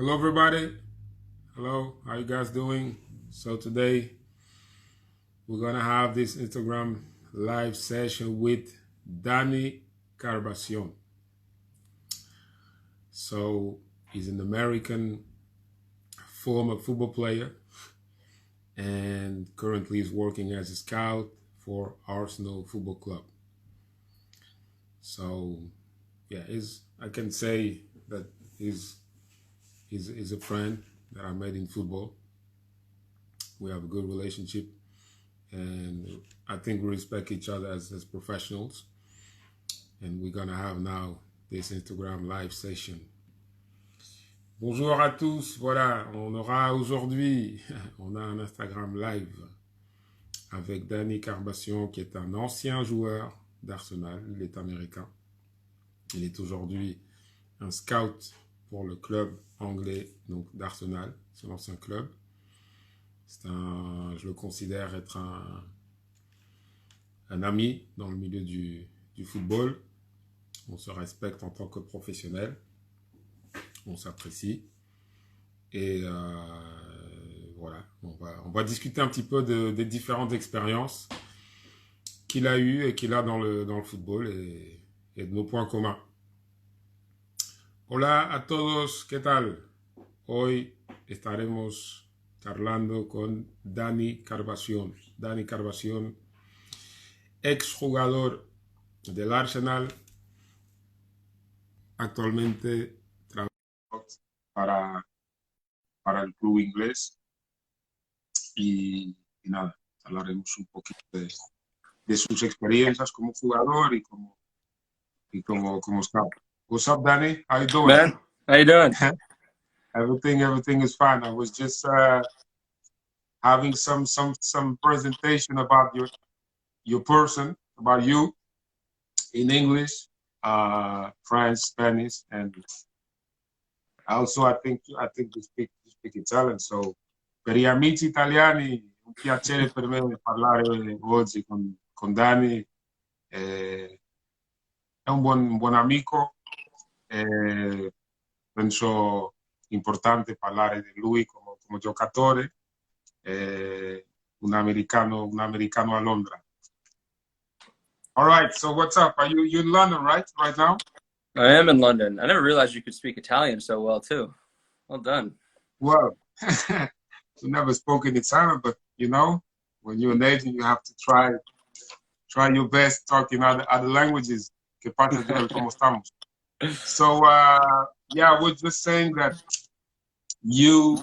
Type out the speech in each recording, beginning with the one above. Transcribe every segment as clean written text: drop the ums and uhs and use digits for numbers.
Hello, everybody. Hello, how you guys doing? So today we're gonna have this Instagram live session with Danny Karbassiyoon. So he's an American former football player and currently is working as a scout for Arsenal Football Club. So yeah, I can say that he's a friend that I made in football. We have a good relationship and I think we respect each other as professionals. And we're gonna have now this Instagram live session. Bonjour à tous, voilà, on aura aujourd'hui, on a un Instagram live avec Danny Karbassiyoon qui est un ancien joueur d'Arsenal, il est américain. Il est aujourd'hui un scout pour le club anglais donc d'Arsenal, son ancien club. Je le considère être un ami dans le milieu du football. On se respecte en tant que professionnel. On s'apprécie. Et voilà, on va discuter un petit peu des différentes expériences qu'il a eues et qu'il a dans le football et de nos points communs. Hola a todos, ¿qué tal? Hoy estaremos charlando con Danny Karbassiyoon. Danny Karbassiyoon, exjugador del Arsenal, actualmente trabaja para el club inglés y nada, hablaremos un poquito de sus experiencias como jugador y como scout. What's up, Danny? How you doing? Man, how you doing? Everything is fine. I was just having some presentation about your person, about you, in English, French, Spanish, and also I think you speak Italian. So, per gli amici italiani, un piacere per me parlare oggi con Danny. È un buon amico. Penso importante parlare di lui come giocatore. Un americano a Londra. All right, so what's up? Are you in London, right now? I am in London. I never realized you could speak Italian so well, too. Well done. Well, we never spoke in Italian, but you know, when you're an agent, you have to try your best talking other languages. Que pasa, Joel? ¿Cómo estamos? So, yeah, we're just saying that you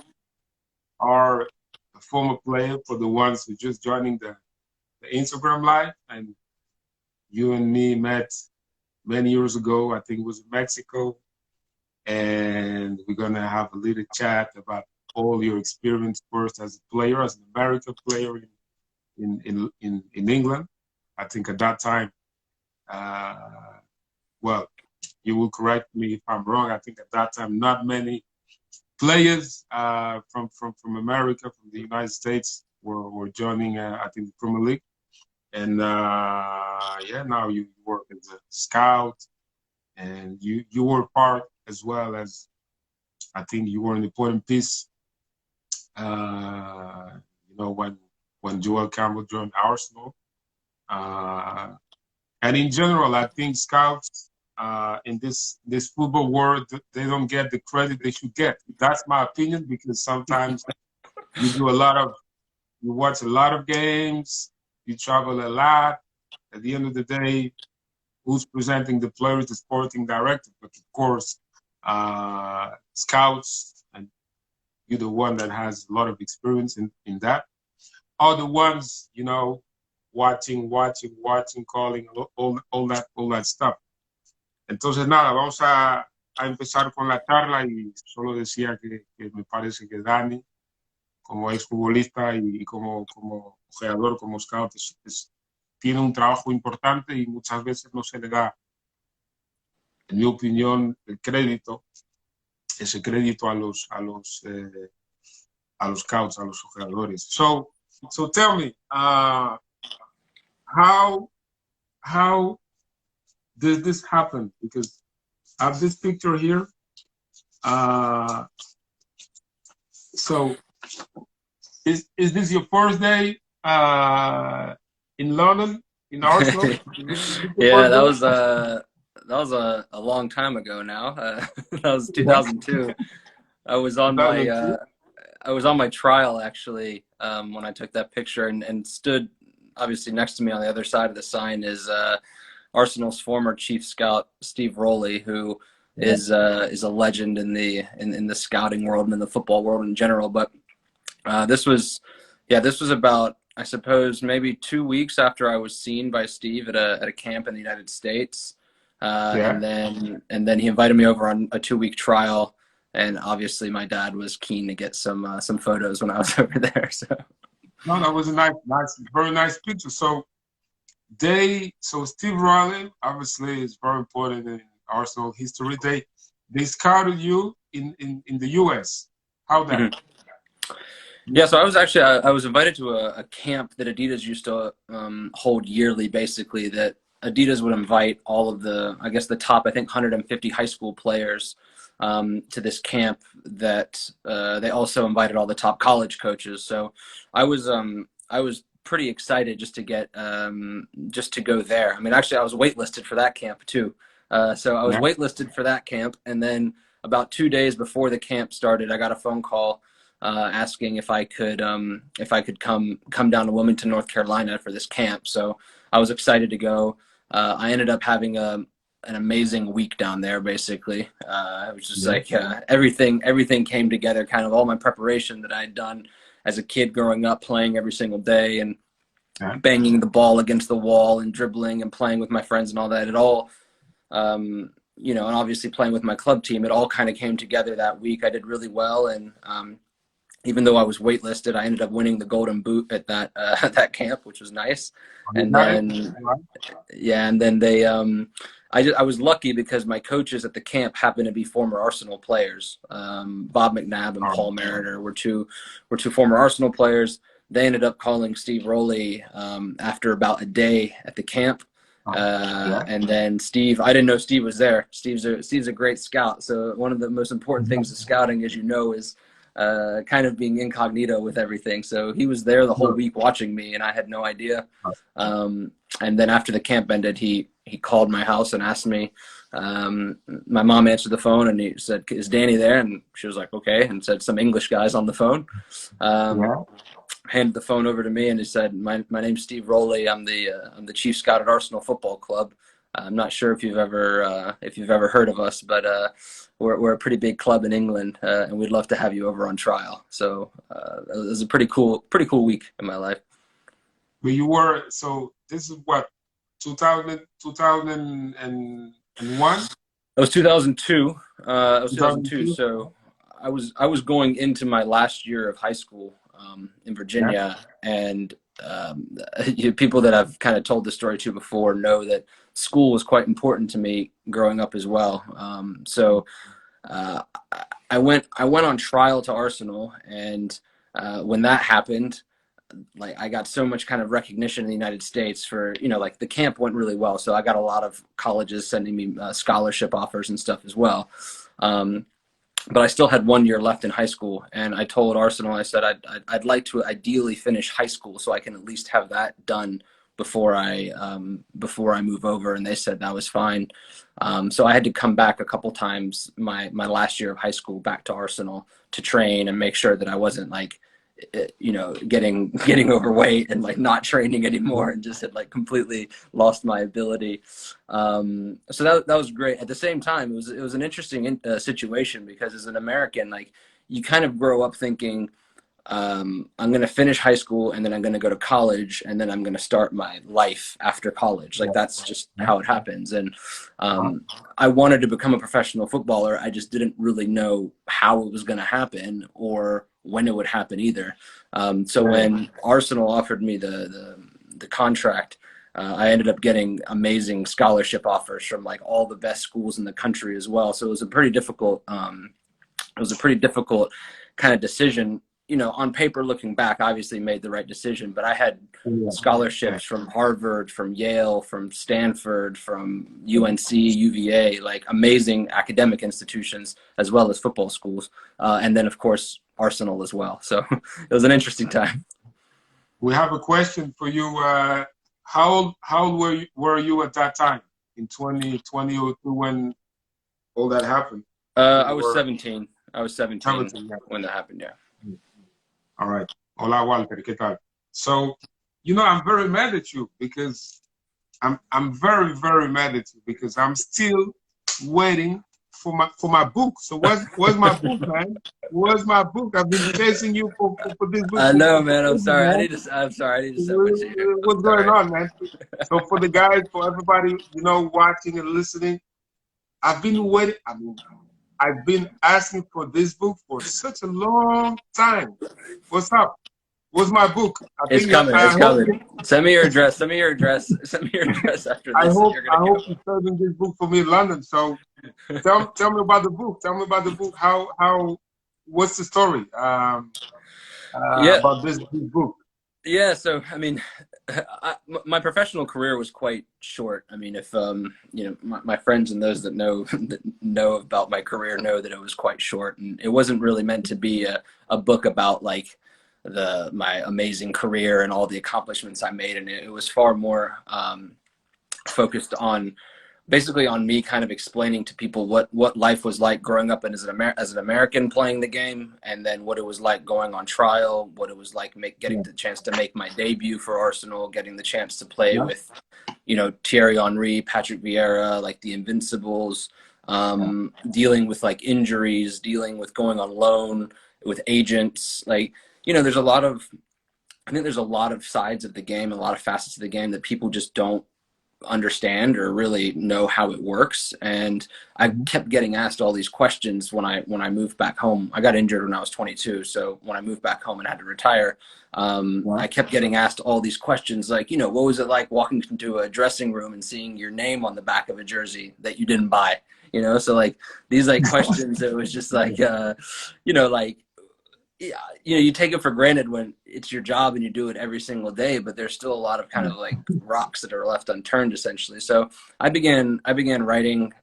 are a former player for the ones who just joining the Instagram live, and you and me met many years ago. I think it was in Mexico, and we're gonna have a little chat about all your experience first as a player, as an American player in England. I think at that time, well, you will correct me if I'm wrong. I think at that time, not many players from America, from the United States, were joining. I think the Premier League, and yeah, now you work as a scout, and you were part as well as I think you were an important piece. You know when Joel Campbell joined Arsenal, and in general, I think scouts in this football world, they don't get the credit they should get. That's my opinion, because sometimes you watch a lot of games, you travel a lot. At the end of the day, who's presenting the players, the sporting director, but of course, scouts, and you're the one that has a lot of experience in that, are the ones, you know, watching, calling, all that stuff. Entonces, nada, vamos a empezar con la charla y solo decía que me parece que Dani, como exfutbolista y como jugador, como scout, tiene un trabajo importante y muchas veces no se le da, en mi opinión, ese crédito a los scouts, a los jugadores. So tell me, how did this happen? Because I have this picture here. So is this your first day in London, in Arsenal? Is this your Yeah, first day? that was a long time ago now. That was Yeah, 2002. I was on my 2002. I was on my trial actually when I took that picture, and stood obviously next to me on the other side of the sign is Arsenal's former chief scout Steve Rowley, who Yeah. is a legend in the scouting world and in the football world in general. But this was, yeah, this was about, I suppose, maybe 2 weeks after I was seen by Steve at a camp in the United States, Yeah. and then he invited me over on a 2 week trial, and obviously my dad was keen to get some photos when I was over there. So No, that was a nice, very nice picture. So Steve Riley obviously is very important in Arsenal history. They scouted you in the US. How that? mhm. Yeah, so I was actually I was invited to a camp that Adidas used to hold yearly, basically, that Adidas would invite all of the, I guess, the top, I think, 150 high school players to this camp that they also invited all the top college coaches. So I was pretty excited just to go there. I mean, actually, I was waitlisted for that camp too. So I was Yeah. waitlisted for that camp, and then about 2 days before the camp started, I got a phone call asking if I could come down to Wilmington, North Carolina for this camp. So I was excited to go. I ended up having an amazing week down there. Basically, it was just Yeah. like everything came together. Kind of all my preparation that I had done as a kid growing up, playing every single day and Yeah. banging the ball against the wall and dribbling and playing with my friends and all that. It all and obviously playing with my club team, it all kind of came together that week. I did really well, and even though I was waitlisted, I ended up winning the Golden Boot at that at that camp, which was nice. You And got it. then All right. yeah, and then I was lucky because my coaches at the camp happened to be former Arsenal players. Bob McNabb and All right. Paul Mariner were two former Arsenal players. They ended up calling Steve Rowley after about a day at the camp. Yeah. And then Steve, I didn't know Steve was there. Steve's a great scout. So one of the most important things of scouting, as you know, is kind of being incognito with everything. So he was there the whole Good. week watching me, and I had no idea. And then after the camp ended, he called my house and asked me. My mom answered the phone, and he said, "Is Danny there?" And she was like, "Okay," and said some English guys on the phone. Yeah. Handed the phone over to me, and he said, "My name's Steve Rowley. I'm the chief scout at Arsenal Football Club. I'm not sure if you've ever heard of us, but we're a pretty big club in England, and we'd love to have you over on trial." So it was a pretty cool week in my life. But you were, so this is what, 2000, 2001? It was 2002. It was 2002. 2002? So I was going into my last year of high school in Yeah. Virginia, and people that I've kind of told this story to before know that school was quite important to me growing up as well. So uh, I went on trial to Arsenal, and when that happened, like I got so much kind of recognition in the United States for, like the camp went really well. So I got a lot of colleges sending me scholarship offers and stuff as well. Um, but I still had 1 year left in high school, and I told Arsenal, I said I'd like to ideally finish high school so I can at least have that done before I move over, and they said that was fine. So I had to come back a couple times my last year of high school back to Arsenal to train and make sure that I wasn't like getting overweight and like not training anymore and just had like completely lost my ability. So that was great. At the same time, it was an interesting situation because as an American, like you kind of grow up thinking, I'm going to finish high school and then I'm going to go to college and then I'm going to start my life after college. Like that's just Yeah. how it happens. And Uh, I wanted to become a professional footballer. I just didn't really know how it was going to happen or when it would happen either. So yeah. when Arsenal offered me the contract, I ended up getting amazing scholarship offers from like all the best schools in the country as well. So it was a pretty difficult kind of decision. On paper, looking back, obviously made the right decision, but I had Yeah. Yeah. scholarships from Harvard, from Yale, from Stanford, from UNC, UVA, like amazing academic institutions, as well as football schools. And then, of course, Arsenal as well. So it was an interesting time. We have a question for you. How old were you at that time in 2002 when all that happened? I You was were 17. I was 17 17, yeah. when that happened. Yeah. All right. Hola, Walter. ¿Qué tal? So, I'm very mad at you because I'm very, very mad at you because I'm still waiting for my book. So where's my book, man? Where's my book? I've been chasing you for this book I know, for man. I'm ages, sorry. man. I'm sorry. I need to send one to you. I'm What's going sorry. on, man? So for the guys, for everybody, watching and listening, I've been waiting. I mean, I've been asking for this book for such a long time. What's up? What's my book? I It's think you. coming. I It's hope. coming. Send me your address. Send me your address. Send me your address after I this, and hope. you're I gonna hope get you're serving this book for me in London. So tell me about the book. Tell me about the book. What's the story yeah. about this book? Yeah, so I mean, my professional career was quite short. I mean, if my friends and those that know that know about my career know that it was quite short, and it wasn't really meant to be a book about like my amazing career and all the accomplishments I made, and it was far more focused on basically on me kind of explaining to people what life was like growing up as an American playing the game, and then what it was like going on trial, what it was like getting Yeah. the chance to make my debut for Arsenal, getting the chance to play Yeah. with, Thierry Henry, Patrick Vieira, like the Invincibles, dealing with like injuries, dealing with going on loan with agents, like, there's a lot of, I think there's a lot of sides of the game, a lot of facets of the game that people just don't understand or really know how it works. And I kept getting asked all these questions when I moved back home. I got injured when I was 22, so when I moved back home and had to retire, I kept getting asked all these questions like, what was it like walking into a dressing room and seeing your name on the back of a jersey that you didn't buy? So like these like questions, it was just like like, you take it for granted when it's your job and you do it every single day, but there's still a lot of kind of like rocks that are left unturned essentially. So I began writing.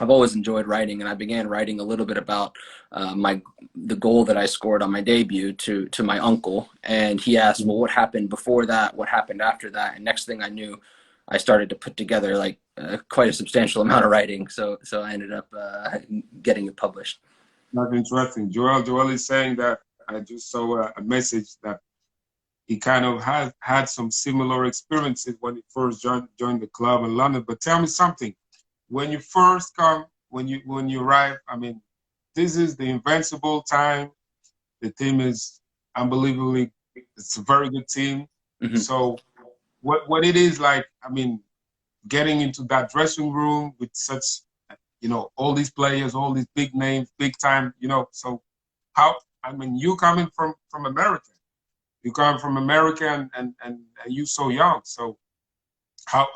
I've always enjoyed writing, and I began writing a little bit about the goal that I scored on my debut to my uncle. And he asked, well, what happened before that? What happened after that? And next thing I knew, I started to put together like quite a substantial amount of writing. So I ended up getting it published. That's interesting. Joel is saying that I just saw a message that he kind of had some similar experiences when he first joined the club in London. But tell me something. When you first come, when you arrive, I mean, this is the invincible time. The team is unbelievably. It's a very good team. Mm-hmm. So what it is like, I mean, getting into that dressing room with such, all these players, all these big names, big time, so how, I mean, you coming from America, you come from America and you so young. So how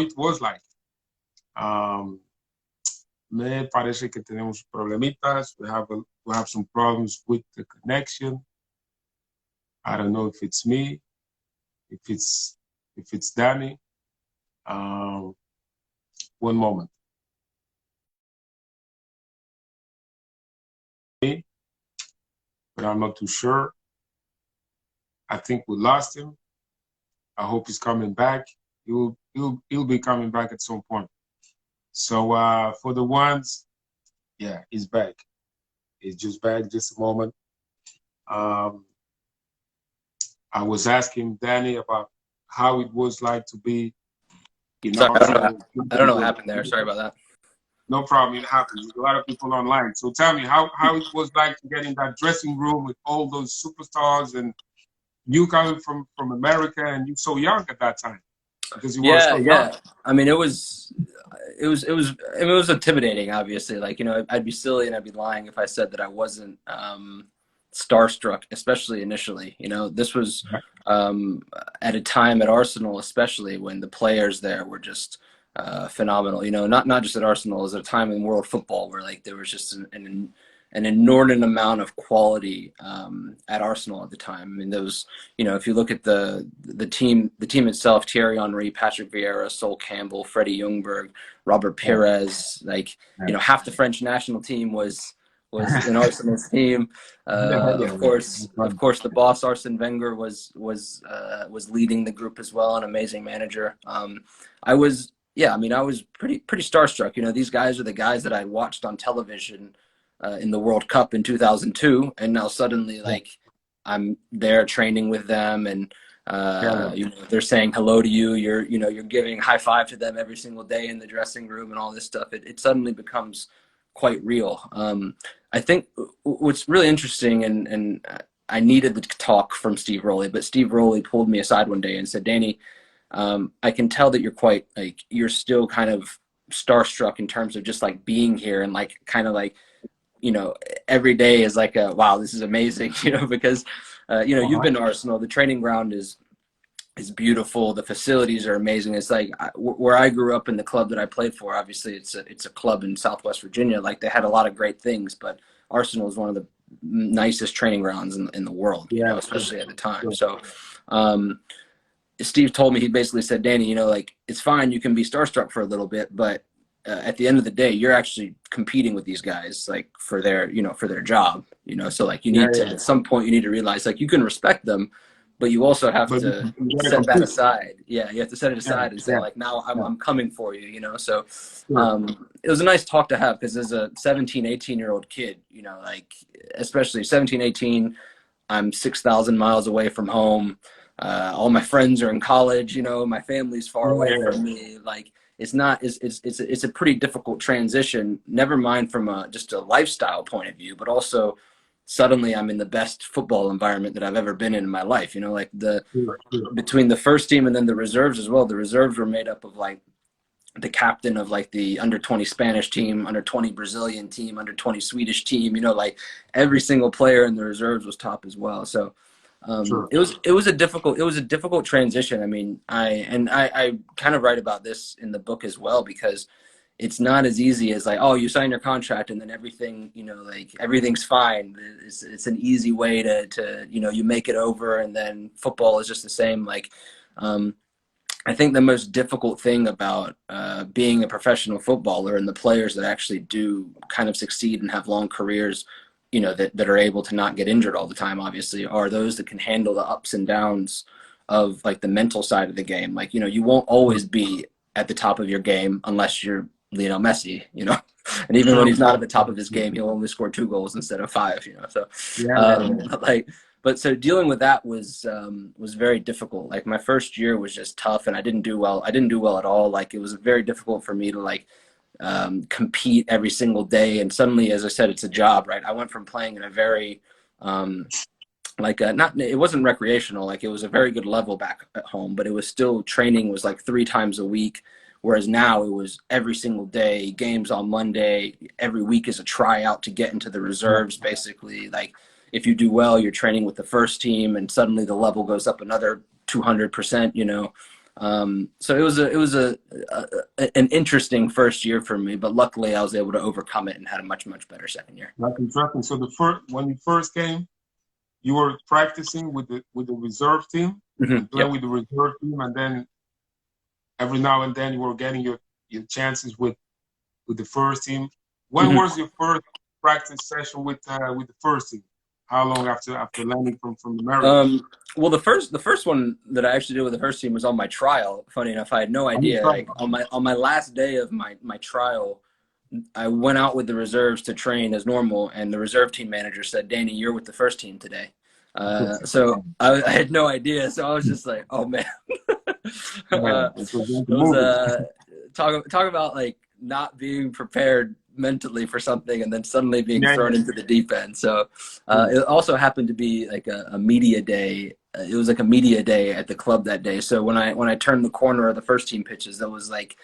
it was like. Me parece que tenemos problemitas. We have some problems with the connection. I don't know if it's me, if it's Danny. One moment. But I'm not too sure. I think we lost him. I hope he's coming back. He'll be coming back at some point. So for the ones, yeah, he's back. He's just back. Just a moment. I was asking Danny about how it was like to be in Sorry, Arsenal. I don't know what happened there. Sorry about that. No problem. It happens. There's a lot of people online. So tell me how it was like to get in that dressing room with all those superstars and you coming from America and you so young at that time because you were so young. Yeah. I mean, it was intimidating. Obviously, like I'd be silly and I'd be lying if I said that I wasn't starstruck, especially initially. This was at a time at Arsenal, especially when the players there were just phenomenal. Not just at Arsenal, as at a time in world football where like there was just an inordinate amount of quality at Arsenal at the time. I mean, those, if you look at the team itself, Thierry Henry, Patrick Vieira, Sol Campbell, Freddie Ljungberg, Robert Pires, like, half the French national team was was in Arsenal's team. Yeah, yeah, Of yeah. That's right. course, the boss Arsene Wenger was leading the group as well, an amazing manager. I was, yeah, I mean, I was pretty starstruck. You know, these guys are the guys that I watched on television in the World Cup in 2002, and now suddenly, Yeah, like, I'm there training with them, and yeah, you know, they're saying hello to you. You're giving high five to them every single day in the dressing room and all this stuff. It suddenly becomes quite real. I think what's really interesting, and I needed the talk from Steve Rowley, but Steve Rowley pulled me aside one day and said, Danny, I can tell that you're quite like you're still kind of starstruck in terms of just like being here and like kind of like you know every day is like a wow, this is amazing, you know, because you know you've uh-huh. been to Arsenal. The training ground is beautiful. The facilities are amazing. It's like where I grew up in the club that I played for. Obviously, it's a club in Southwest Virginia. Like they had a lot of great things, but Arsenal is one of the nicest training grounds in the world. You Yeah, know, sure, especially at the time. sure. So. Steve told me, he basically said, Danny, you know, like it's fine, you can be starstruck for a little bit, but at the end of the day, you're actually competing with these guys, like for their, you know, for their job, you know. So like you Yeah, need to yeah. at some point you need to realize like you can respect them, but you also have But to you gotta set that compete. aside. Yeah, you have to set it Yeah, aside and say yeah, like now yeah. I'm coming for you, you know. So Sure. it was a nice talk to have because as a 17, 18-year-old kid, you know, like especially 17, 18. I'm 6,000 miles away from home. All my friends are in college. You know, my family's far Yeah, away yeah, from me. Like, it's not. It's a pretty difficult transition. Never mind from just a lifestyle point of view, but also suddenly I'm in the best football environment that I've ever been in my life. You know, like the sure, sure. between the first team and then the reserves as well. The reserves were made up of like the captain of like the under 20 Spanish team, under 20 Brazilian team, under 20 Swedish team, you know, like every single player in the reserves was top as well. So Sure. it was a difficult transition. I mean, I kind of write about this in the book as well because it's not as easy as like, oh, you sign your contract and then everything, you know, like everything's fine. It's an easy way to, you know, you make it over and then football is just the same. Like, um, I think the most difficult thing about being a professional footballer and the players that actually do kind of succeed and have long careers, you know, that are able to not get injured all the time, obviously, are those that can handle the ups and downs of like the mental side of the game. Like, you know, you won't Sure. always be at the top of your game unless you're Lionel Messi, you know. And even when Sure. he's not at the top Sure. of his game, he'll only score 2 goals instead of five, you know. So, Yeah, yeah, yeah. like, but so dealing with that was very difficult. Like my first year was just tough, and I didn't do well. I didn't do well at all. Like it was very difficult for me to like compete every single day. And suddenly, as I said, it's a job, right? I went from playing in a very um, like not it wasn't recreational. Like it was a very good level back at home, but it was still training was like 3 times a week. Whereas now it was every single day, games on Monday, every week is a tryout to get into the Yeah. reserves, basically. Like if you do well, you're training with the first team and suddenly the level goes up another 200%, you know. So an interesting first year for me, but luckily I was able to overcome it and had a much better second year. That's interesting. So the first when you first came, you were practicing with the reserve team and playing Yep. with the reserve team, and then every now and then you were getting your chances with the first team. When Mhm. was your first practice session with the first team? How long after landing from America? Um, well, the first one that I actually did with the first team was on my trial. Funny enough, I had no I'm idea. sorry. Like on my last day of my trial, I went out with the reserves to train as normal, and the reserve team manager said, "Danny, you're with the first team today." So I had no idea. So I was just like, "Oh man." Yeah, uh, it was going to it was move it. talk about like not being prepared mentally for something and then suddenly being Yeah, thrown into the deep end. So yeah, it also happened to be like a media day. It was like a media day at the club that day. So when I turned the corner of the first team pitches, there was like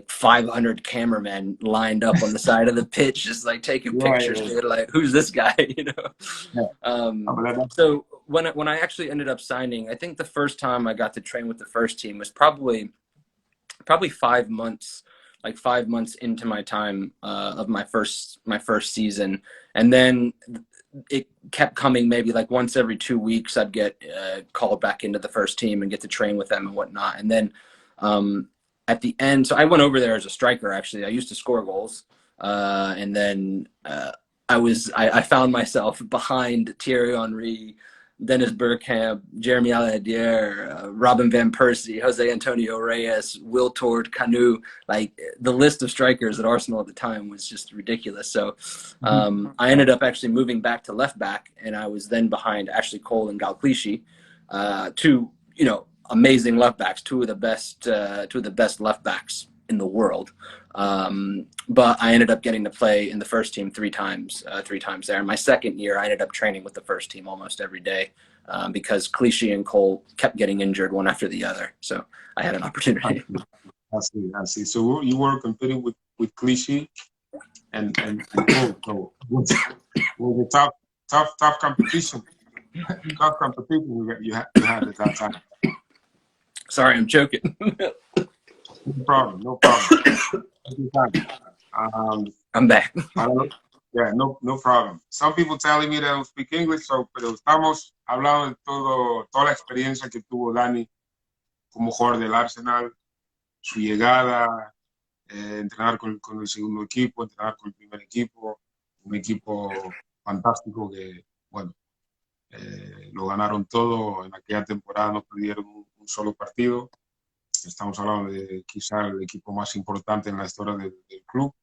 500 cameramen lined up on the side of the pitch, just like taking yeah, pictures. yeah, They're like, "Who's this guy?" You know. yeah. Um, But so when I actually ended up signing, I think the first time I got to train with the first team was probably 5 months, like 5 months into my time of my first season, and then it kept coming. Maybe like once every 2 weeks, I'd get called back into the first team and get to train with them and whatnot. And then at the end, so I went over there as a striker. Actually, I used to score goals, and then I found myself behind Thierry Henry, Dennis Bergkamp, Jeremy Aladier, Robin Van Persie, Jose Antonio Reyes, Will Tord, Canu. Like, the list of strikers at Arsenal at the time was just ridiculous. So I ended up actually moving back to left back, and I was then behind Ashley Cole and Gal Clichy, two, you know, amazing left backs, two of the best left backs in the world. But I ended up getting to play in the first team three times there. In my second year, I ended up training with the first team almost every day because Clichy and Cole kept getting injured one after the other. So I had an opportunity. I see. So you were competing with Clichy and Cole. So was a tough competition. Tough competition you had at that time. Sorry, I'm choking. No problem. No problem. I'm back. Yeah, no problem. Some people telling me they don't speak English, so, pero estamos hablando de toda la experiencia que tuvo Dani como jugador del Arsenal, su llegada, entrenar con el segundo equipo, entrenar con el primer equipo, un equipo fantástico que, bueno, lo ganaron todo. En aquella temporada no perdieron un solo partido. Estamos hablando de quizá el equipo más importante en la historia del club.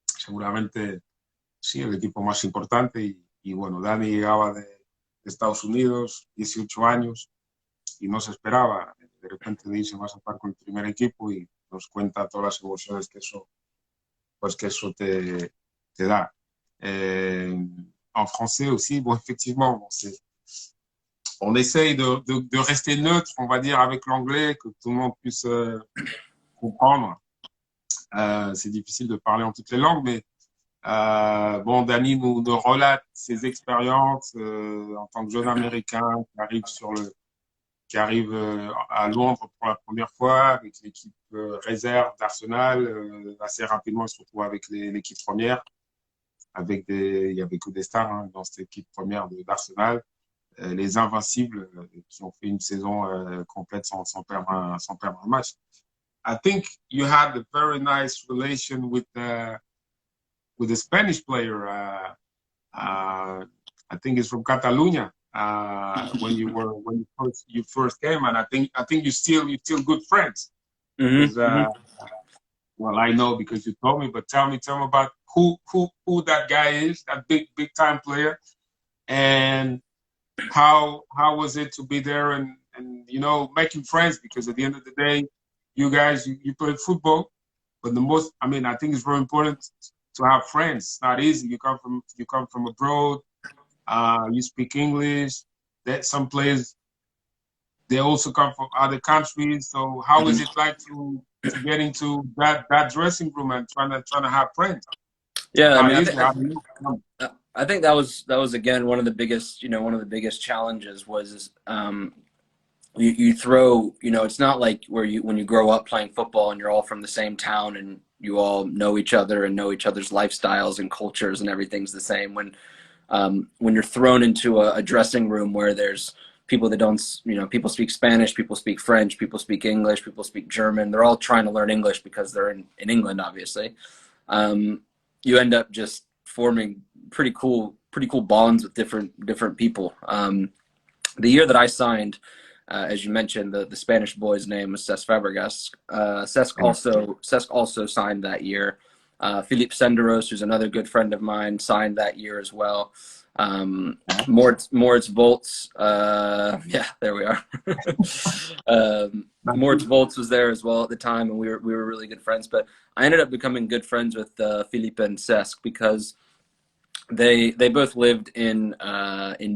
Seguramente sí, el equipo más importante. Y bueno, Dani llegaba de Estados Unidos, 18 años, y no se esperaba. De repente dice, vas a estar con el primer equipo y nos cuenta todas las emociones que eso, pues que eso te da. En français aussi, bon, effectivement, bon, on essaye de rester neutre, on va dire, avec l'anglais, que tout le monde puisse comprendre. C'est difficile de parler en toutes les langues, mais bon, Dani nous relate ses expériences en tant que jeune Américain qui arrive à Londres pour la première fois avec l'équipe réserve d'Arsenal. Assez rapidement, il se retrouve avec l'équipe première. Il y avait que des stars hein, dans cette équipe première d'Arsenal. Les invincibles qui ont fait une saison complète sans perdre un match. I think you had a very nice relation with a Spanish player. I think it's from Catalonia. When you first came, and I think you're still good friends. Mm-hmm. Well, I know because you told me, but tell me about who that guy is, that big time player, and how was it to be there and you know making friends, because at the end of the day you guys you play football, but I think it's very important to have friends. It's not easy. You come from abroad, you speak English. That some players they also come from other countries. So how is it like to get into that dressing room and trying to have friends? Yeah, I think that was again one of the biggest challenges was you throw, you know, it's not like when you grow up playing football and you're all from the same town and you all know each other and know each other's lifestyles and cultures and everything's the same. When you're thrown into a dressing room where there's people that don't, you know, people speak Spanish, people speak French, people speak English, people speak German. They're all trying to learn English because they're in England, obviously. You end up just forming pretty cool bonds with different people. The year that I signed, as you mentioned, the Spanish boy's name was Cesc Fabregas. Cesc also signed that year. Philippe Senderos, who's another good friend of mine, signed that year as well. Moritz Volz, yeah, there we are. Moritz Volz was there as well at the time, and we were really good friends. But I ended up becoming good friends with Philippe and Cesc because they both lived in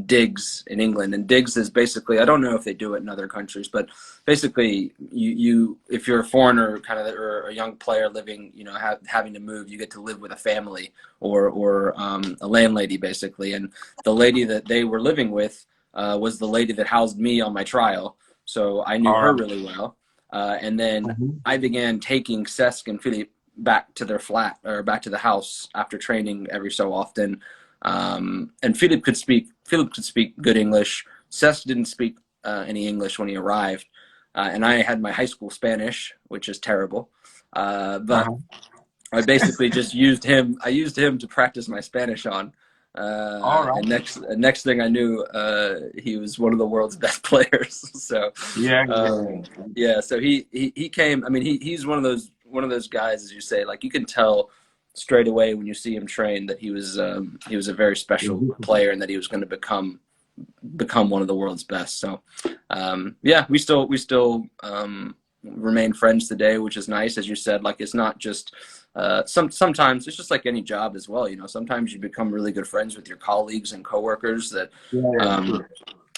Diggs in England, and Diggs is basically, I don't know if they do it in other countries, but basically you if you're a foreigner or a young player living, you know, having to move, you get to live with a family or a landlady basically, and the lady that they were living with was the lady that housed me on my trial, so I knew her really well, and then I began taking Cesc and Philippe back to their flat or back to the house after training every so often. And Philip could speak good English. Cesc didn't speak any English when he arrived. And I had my high school Spanish, which is terrible. But I basically just used him. I used him to practice my Spanish on. All right. And next thing I knew, he was one of the world's best players. So, Yeah, um, yeah. yeah. So he came. I mean, he's one of those guys, as you say. Like you can tell straight away when you see him train that he was a very special player and that he was going to become one of the world's best. So, yeah, we still remain friends today, which is nice. As you said, like it's not just sometimes it's just like any job as well. Sometimes you become really good friends with your colleagues and coworkers that, Yeah, yeah, um, sure.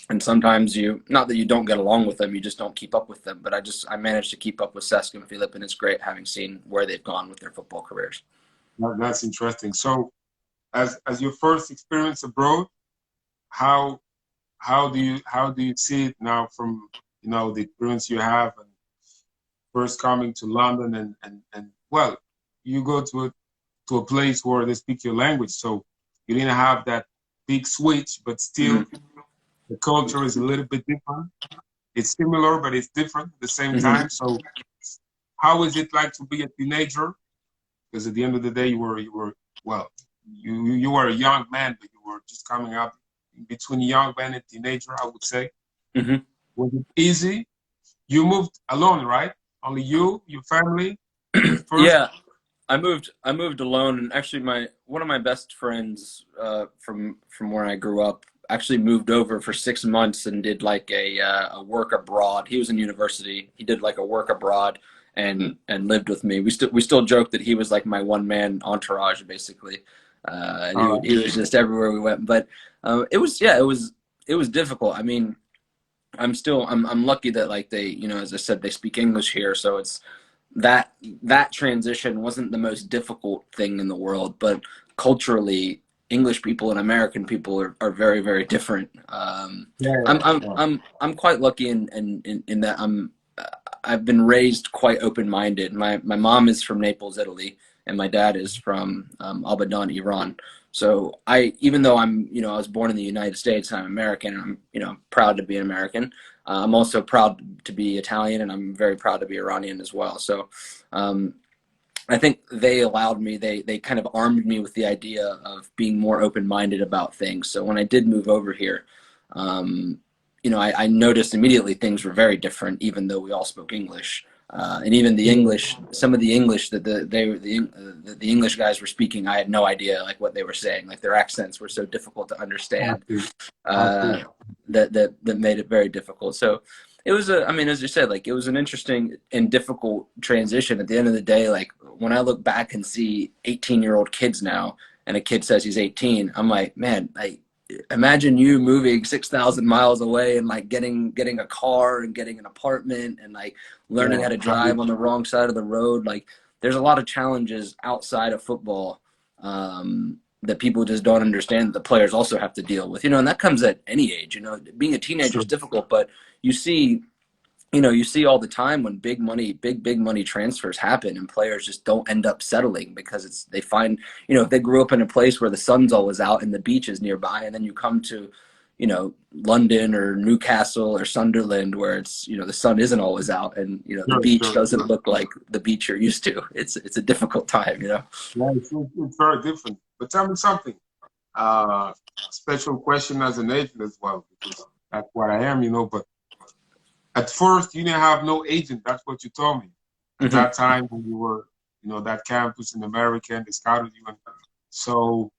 and sometimes not that you don't get along with them, you just don't keep up with them. But I managed to keep up with Cesc and Philip, and it's great having seen where they've gone with their football careers. That's interesting. So, as your first experience abroad, how how do you see it now from the experience you have and first coming to London and well, you go to a place where they speak your language, so you didn't have that big switch, but still Mm-hmm. the culture is a little bit different. It's similar, but it's different at the same Mm-hmm. time. So, how is it like to be a teenager? Because at the end of the day, you were well, you were a young man, but you were just coming up in between young man and teenager, I would say. Mm-hmm. Was it easy? You moved alone, right? Only you, your family at first? Yeah, I moved alone, and actually, my one of my best friends from where I grew up actually moved over for 6 months and did like a work abroad. He was in university. He did like a work abroad and lived with me. We still joke that he was like my one man entourage basically, and All he right. was just everywhere we went. But it was difficult. I mean, I'm lucky that like they, as I said, they speak English here, so it's that that transition wasn't the most difficult thing in the world, but culturally, English people and American people are very, very different. Yeah, I'm yeah, I'm yeah. I'm I'm quite lucky in that I've been raised quite open minded. My mom is from Naples, Italy, and my dad is from Abadan, Iran. So even though I was born in the United States and I'm American, and I'm proud to be an American. I'm also proud to be Italian, and I'm very proud to be Iranian as well. So, um, I think they kind of armed me with the idea of being more open minded about things. So when I did move over here, um, I noticed immediately things were very different, even though we all spoke English. And even some of the English that the English guys were speaking, I had no idea like what they were saying. Like their accents were so difficult to I understand, see. I uh, see. that made it very difficult. So I mean, as you said, like it was an interesting and difficult transition. At the end of the day, like when I look back and see 18-year-old kids now, and a kid says he's 18, I'm like, man, like imagine you moving 6,000 miles away and like getting a car and getting an apartment and like learning Yeah. how to drive on the wrong side of the road. Like there's a lot of challenges outside of football. That people just don't understand that the players also have to deal with, and that comes at any age. Being a teenager is Sure. difficult, but you see, you see all the time when big money transfers happen and players just don't end up settling because they find, if they grew up in a place where the sun's always out and the beach is nearby, and then you come to, London or Newcastle or Sunderland where it's, the sun isn't always out and, the Sure, beach sure, doesn't sure. look like the beach you're used to. It's a difficult time. Yeah, it's very different. But tell me something. Uh, Special question as an agent as well, because that's what I am, But at first, you didn't have no agent. That's what you told me. At Hmm. that time, when you were, that campus in America, and they scouted you. And so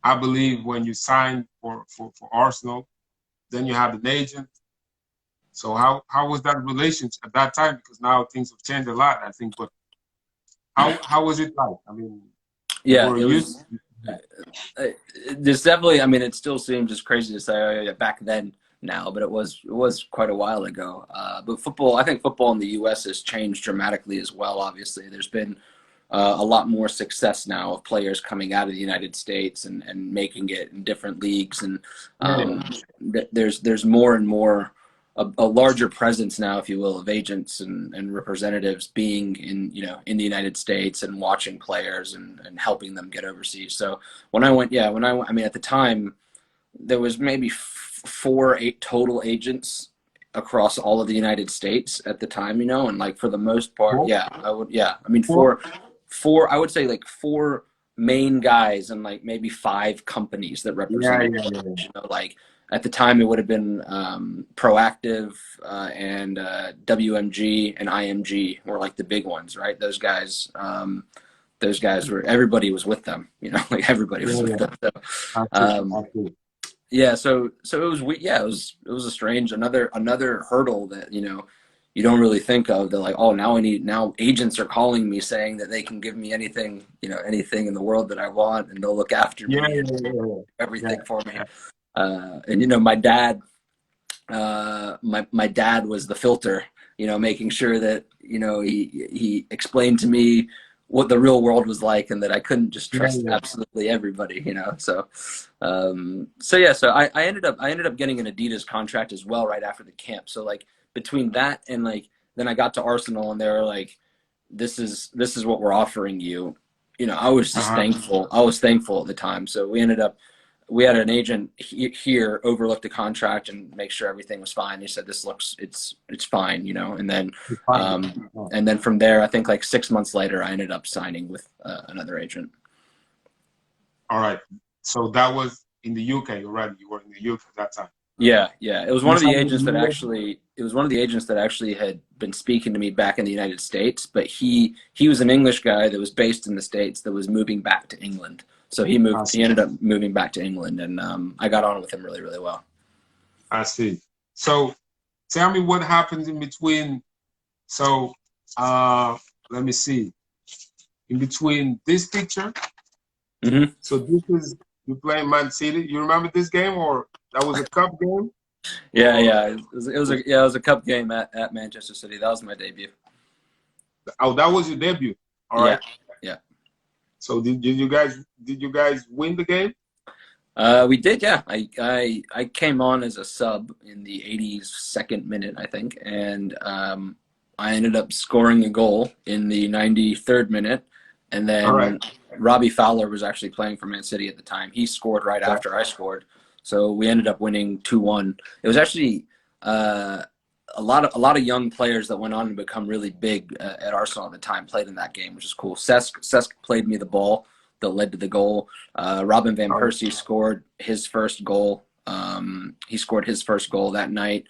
I believe when you signed for Arsenal, then you had an agent. So how was that relationship at that time? Because now things have changed a lot, I think. But how was it like? I mean, you Yeah, were it used. was. uh, there's definitely. I mean, it still seems just crazy to say back then now, but it was quite a while ago. But football, I think football in the U.S. has changed dramatically as well. Obviously, there's been a lot more success now of players coming out of the United States and making it in different leagues, and Yeah, yeah, um, there's more and more a larger presence now, if you will, of agents and representatives being in the United States and watching players and helping them get overseas. So I mean, at the time there was maybe 8 total agents across all of the United States at the time, and like for the most part, four, yeah, I would, yeah, I mean four. four, I would say like four main guys and like maybe five companies that Yeah, represented, yeah, yeah. you know, like at the time it would have been Proactive and WMG and IMG were like the big ones, right? Those guys were, everybody was with them, you know, like everybody was Yeah, with yeah. them. So, I see. I um, see. yeah, so it was yeah, it was a strange, another hurdle that, you know, you don't really think of. They're like, oh, now agents are calling me saying that they can give me anything, you know, anything in the world that I want, and they'll look after Yeah, me yeah, and yeah, yeah. everything for me. Yeah, And you know, my dad, my dad was the filter, you know, making sure that, you know, he explained to me what the real world was like, and that I couldn't just yeah, trust yeah. absolutely everybody, you know. So yeah, so I ended up getting an Adidas contract as well right after the camp. So like between that and like then I got to Arsenal and they were like, this is what we're offering you. You know, I was just Uh-huh. thankful. I was thankful at the time. So we had an agent here overlook the contract and make sure everything was fine. He said, it's fine, you know. It's fine. Oh. And then from there, I think like 6 months later, I ended up signing with another agent. All right. So that was in the UK already. You were in the UK at that time. Yeah, yeah. It was You one of the signed with agents that Adidas? actually it was one of the agents that actually had been speaking to me back in the United States, but he was an English guy that was based in the States that was moving back to England. So I he see. ended up moving back to England, and I got on with him really, really well. I see. So tell me what happens in between. So let me see. In between this picture, Hmm. so this is you playing Man City. You remember this game, or that was a cup game, Yeah, or yeah. It was a cup game at Manchester City. That was my debut. oh, that was your debut. All Yeah, right. yeah. So did you guys win the game? We did, yeah. I came on as a sub in the 82nd minute, I think, and I ended up scoring a goal in the 93rd minute, and All right. then Robbie Fowler was actually playing for Man City at the time. He scored right Yeah. after I scored, so we ended up winning 2-1. It was actually a lot of young players that went on to become really big at Arsenal at the time played in that game, which is cool. Cesc played me the ball that led to the goal. Robin van All right. Persie scored his first goal. He scored his first goal that night.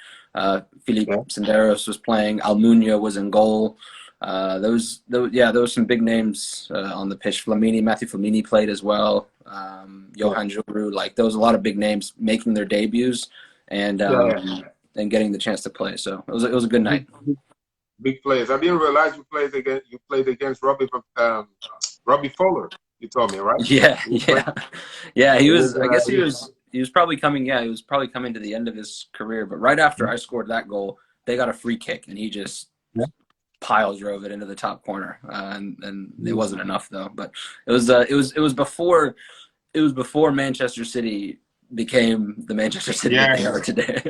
Philippe Yeah. Senderos was playing. Almunia was in goal. There was some big names on the pitch. Matthew Flamini played as well. Yeah. Johan Joru, like there was a lot of big names making their debuts and Yeah. Yeah. getting the chance to play. So it was a good night. Big players. I didn't realize you played against Robbie Fowler. You told me, right? Yeah, He was playing. yeah, yeah. It was I guess he was probably coming. Yeah, he was probably coming to the end of his career. But right after I scored that goal, they got a free kick, and he just yeah. pile drove it into the top corner, and it Yeah. wasn't enough though. But it was before Manchester City became the Manchester City that Yeah. they are today.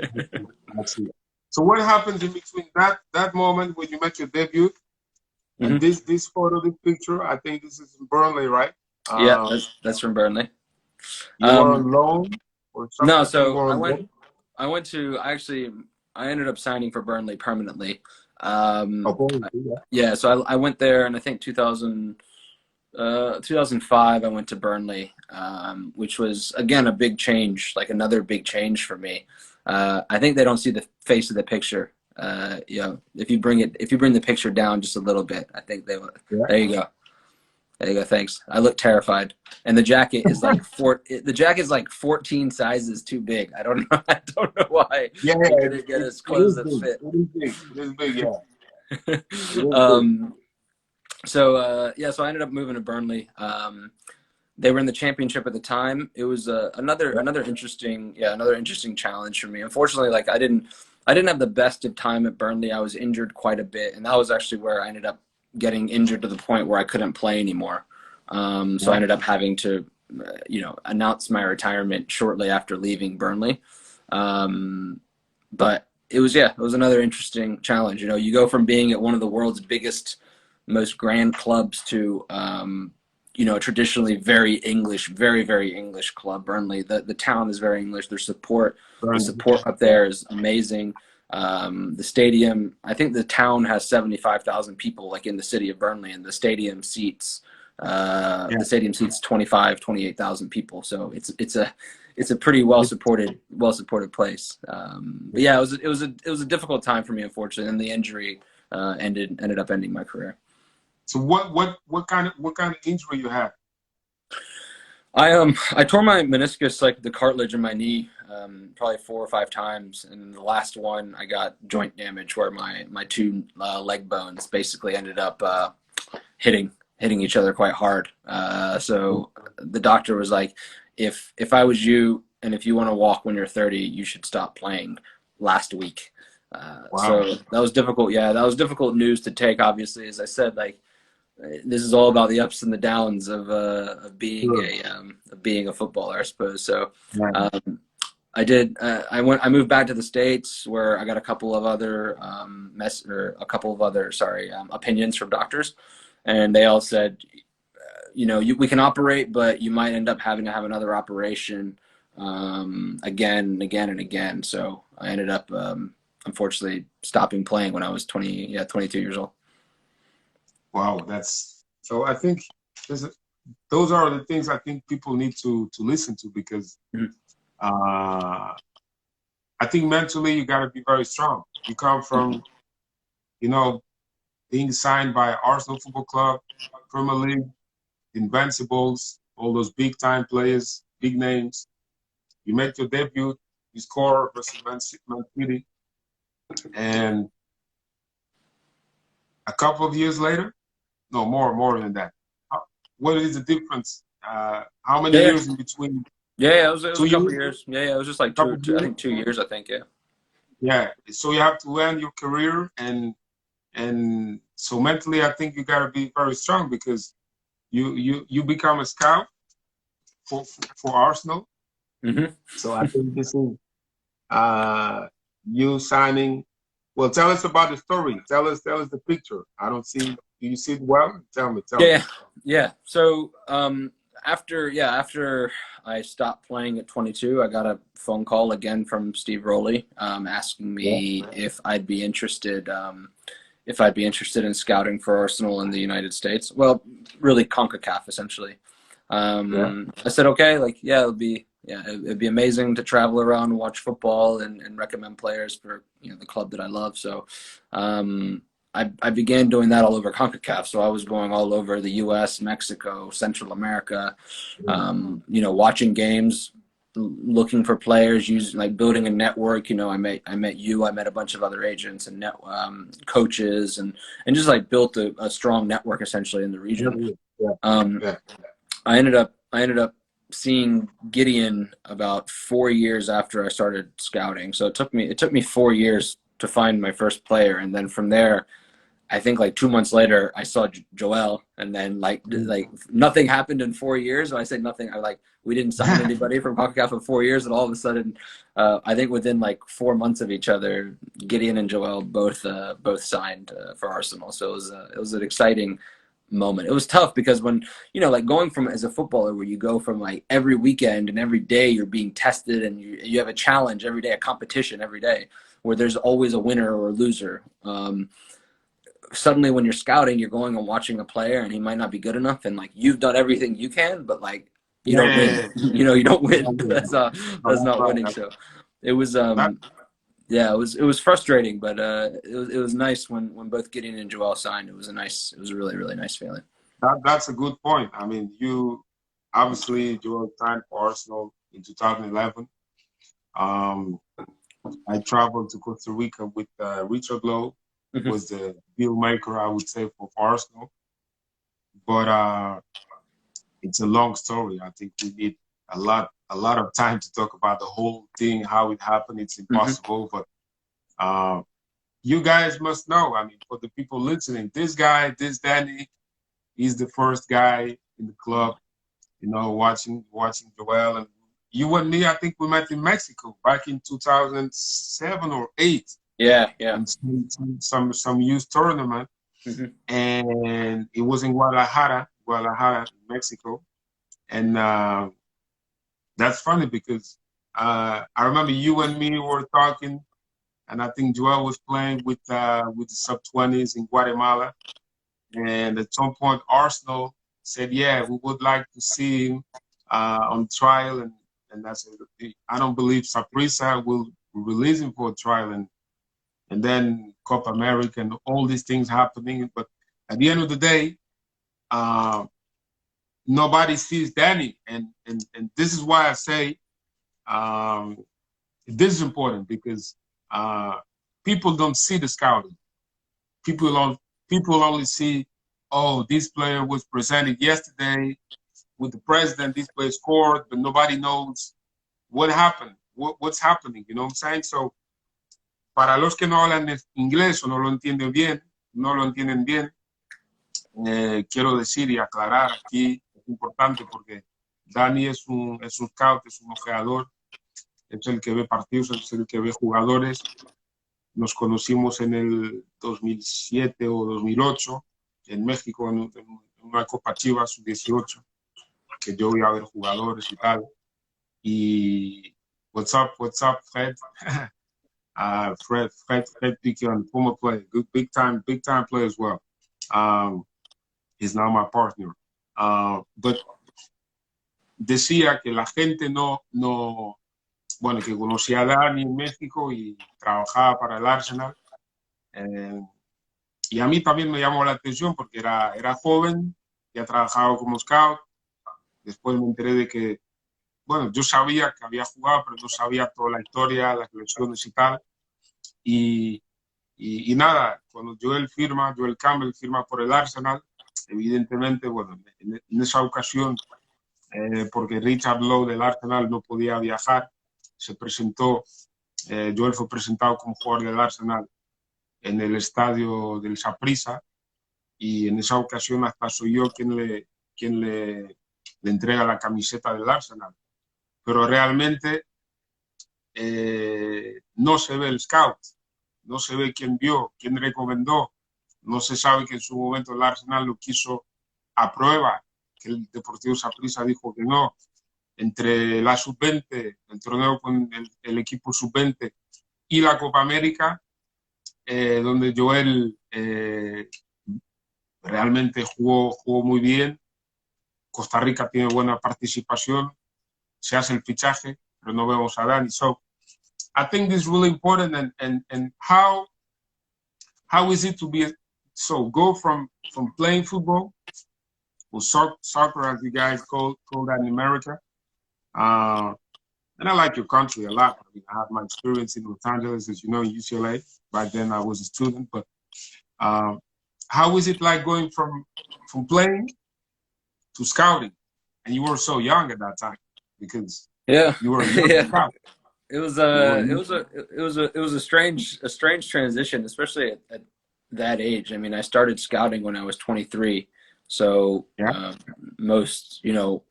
I see. So what happens in between that moment when you make your debut and Hmm. this photo, this picture? I think this is in Burnley, right? Yeah, Um, that's from Burnley. you were on Um, loan or something. no, I think you so were on loan. I went to actually I ended up signing for Burnley permanently. Oh, Um, Burnley, yeah. yeah, so I went there, and I think 2005 I went to Burnley, which was again a big change, like another big change for me. I think they don't see the face of the picture. You know, if you bring the picture down just a little bit, I think they will. Yeah. There you go. There you go. Thanks. I look terrified, and the jacket is like the jacket is like 14 sizes too big. I don't know. I don't know why Yeah, they yeah, didn't get us it clothes is that big. fit. It is big. It is big, yeah. It is big. um, yeah, so I ended up moving to Burnley. They were in the championship at the time. It was Yeah. another interesting challenge for me. Unfortunately, like I didn't have the best of time at Burnley. I was injured quite a bit, and that was actually where I ended up getting injured to the point where I couldn't play anymore. So I Yeah. ended up having to, announce my retirement shortly after leaving Burnley. But it was another interesting challenge. You know, you go from being at one of the world's biggest, most grand clubs to, a traditionally very English, very, very English club, Burnley. The town is very English. The support Burnley. up there is amazing. The stadium, I think the town has 75,000 people, like in the city of Burnley, and Yeah. the stadium seats 28,000 people. So it's a pretty well supported place. But yeah, it was a difficult time for me, unfortunately, and the injury ended up ending my career. So what kind of injury you had? I tore my meniscus, like the cartilage in my knee, probably 4 or 5 times, and the last one I got joint damage where my two leg bones basically ended up hitting each other quite hard. So the doctor was like, if I was you and if you want to walk when you're 30, you should stop playing last week. Wow. So that was difficult. Yeah, that was difficult news to take. Obviously, as I said, like this is all about the ups and the downs Sure. of being a footballer, I suppose. So Yeah. I moved back to the States where I got a couple of other opinions from doctors, and they all said, we can operate, but you might end up having to have another operation again and again and again. So I ended up unfortunately stopping playing when I was 22 years old. Wow. That's so. I think there's a, those are the things I think people need to listen to because Mhm. uh, I think mentally you got to be very strong. You come from you know being signed by Arsenal Football Club, Premier League, Invincibles, all those big time players, big names. You make your debut, you score versus Man City, and a couple of years later, no more than that. What is the difference? How many Yeah, years in between? yeah, it was Two a couple of years, years. Yeah, it was just like couple of I years. think 2 years. I think. Yeah. Yeah. So you have to end your career, and so mentally, I think you got to be very strong because you become a scout for Arsenal. Hmm. So I think this is uh, you signing. Well, tell us about the story. Tell us the picture. I don't see. Do you see it well? Tell me. Yeah, yeah. So after I stopped playing at 22, I got a phone call again from Steve Rowley, asking Yeah, me if I'd be interested in scouting for Arsenal in the United States. Well, really CONCACAF essentially. yeah, I said okay, like it'd be amazing to travel around and watch football and recommend players for the club that I love. So I began doing that all over CONCACAF. So I was going all over the U.S., Mexico, Central America, yeah. watching games, looking for players, using like building a network. I met a bunch of other agents and coaches, and just like built a strong network essentially in the region. Yeah, Um, yeah. I ended up seeing Gideon about 4 years after I started scouting. So it took me 4 years to find my first player, and then from there I think like 2 months later, I saw Joel, and then like nothing happened in 4 years. When I say nothing, we didn't sign anybody from CONCACAF for 4 years, and all of a sudden, I think within like 4 months of each other, Gideon and Joel both signed for Arsenal. So it was an exciting moment. It was tough because when like going from as a footballer where you go from like every weekend and every day you're being tested and you have a challenge every day, a competition every day, where there's always a winner or a loser. Suddenly when you're scouting, you're going and watching a player and he might not be good enough, and like you've done everything you can, but like you don't win. Yeah. You don't win. No, That's that's not right. winning. So it was That, yeah, it was frustrating, but it was nice when both Gideon and Joel signed. It was a really, really nice feeling. that's a good point. I mean, you obviously Joel signed for Arsenal in 2011. Um, I traveled to Costa Rica with Richard Lowe, Hmm. was the deal maker, I would say, for Arsenal. But it's a long story. I think we need a lot of time to talk about the whole thing, how it happened. It's Hmm. impossible, but uh, you guys must know. I mean, for the people listening, this guy, this Danny, he's the first guy in the club. Watching Joel and you and me. I think we met in Mexico back in 2007 or eight Yeah, yeah. in some youth tournament, Hmm. and it was in Guadalajara, Mexico, and that's funny because I remember you and me were talking. and I think Joel was playing with the sub-20s in Guatemala. And at some point, Arsenal said, "Yeah, we would like to see him on trial." And I said, "I don't believe Saprissa will release him for a trial." And then Copa America and all these things happening. But at the end of the day, nobody sees Danny, and this is why I say this is important, because people don't see the scouting. People only see, oh, this player was presented yesterday with the president, this player scored, but nobody knows what happened, what's happening, you know what I'm saying? So, para los que no hablan inglés o no lo entienden bien, quiero decir y aclarar aquí, es importante porque Dani es un scout, es un ojeador, es el que ve partidos, es el que ve jugadores. Nos conocimos en el 2007 o 2008 en México, en una Copa Chivas sub-18, que yo iba a ver jugadores y tal. Y what's up, Fred? Fred Piquion, former player, good, big time player as well. He's now my partner. But decía que la gente bueno, que conocía a Dani en México y trabajaba para el Arsenal. Y a mí también me llamó la atención porque era joven, ya trabajaba como scout. Después me enteré de que, bueno, yo sabía que había jugado, pero no sabía toda la historia, las lesiones y tal. Y nada, cuando Joel Campbell firma por el Arsenal, evidentemente, bueno, en esa ocasión, porque Richard Lowe del Arsenal no podía viajar, se presentó, Joel fue presentado como jugador del Arsenal en el estadio del Saprissa, y en esa ocasión hasta soy yo quien le entrega la camiseta del Arsenal. Pero realmente no se ve el scout, no se ve quién vio, quién recomendó, no se sabe que en su momento el Arsenal lo quiso a prueba, que el Deportivo Saprissa dijo que no. Entre la sub-20, el torneo con el equipo sub-20 y la Copa América, donde Joel realmente jugó muy bien. Costa Rica tiene buena participación, se hace el fichaje, pero no vemos a Dani. So I think this is really important, and how is it to go from playing football or soccer, as you guys call that in America. And I like your country a lot. I mean, I have my experience in Los Angeles, as you know, in UCLA. Back then I was a student, but how is it like going from playing to scouting? And you were so young at that time, because you were a young scout. It was a strange transition, especially at that age. I mean, I started scouting when I was 23, so most, you know,